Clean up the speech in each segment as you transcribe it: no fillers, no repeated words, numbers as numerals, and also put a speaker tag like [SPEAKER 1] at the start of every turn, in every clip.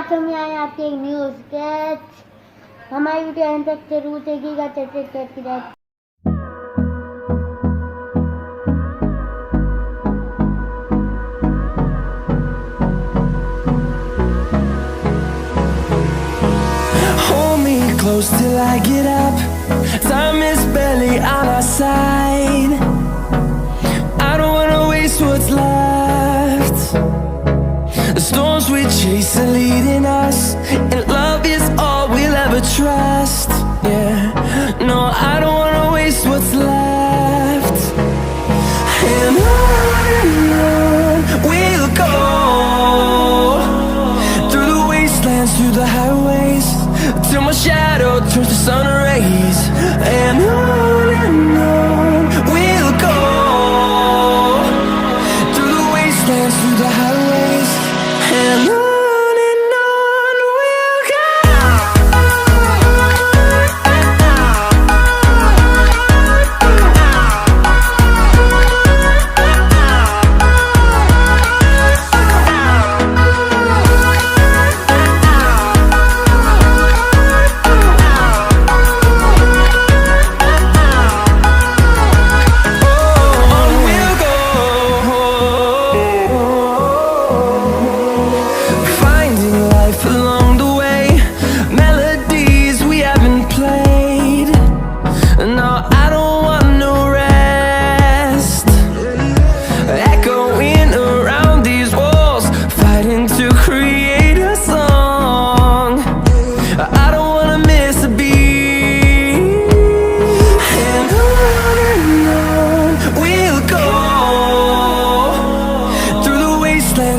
[SPEAKER 1] आज हम आए आपके एक न्यू स्केच। हमारी वीडियो अंत तक जरूर देखिएगा। चर्चा की जाए
[SPEAKER 2] close till I get up. Time is barely on our side. I don't wanna waste what's left. The storms we chase are leading us, and love is all we'll ever trust. Yeah, no, I don't wanna waste what's left. And on we'll go, through the wastelands, through the highways, till my shadow turns to sun rays. And on we'll go, through the wastelands, through the highways, and on we'll go.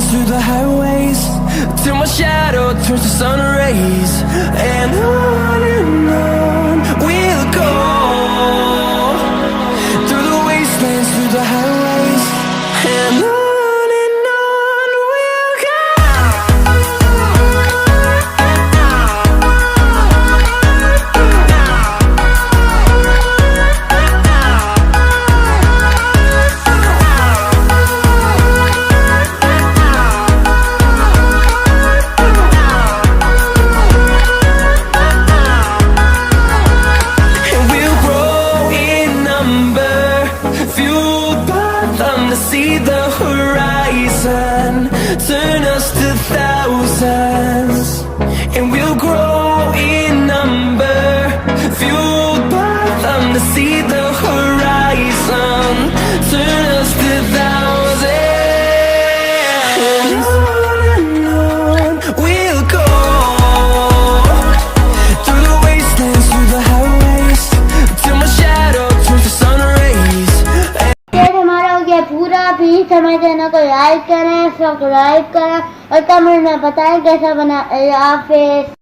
[SPEAKER 2] Through the highways, till my shadow turns to sun rays. And on we'll go, through the wastelands, through the highways, and on we'll go. See the horizon, turn us to thousands, and we'll grow in number, fueled by them to see the horizon, turn us to thousands, and on we'll go, through the wastelands, through the highways, till my shadow turns to sun rays.
[SPEAKER 1] पूरा please हमारे channel को like करें, subscribe करें और comment में बताएं कैसा बना। या फिर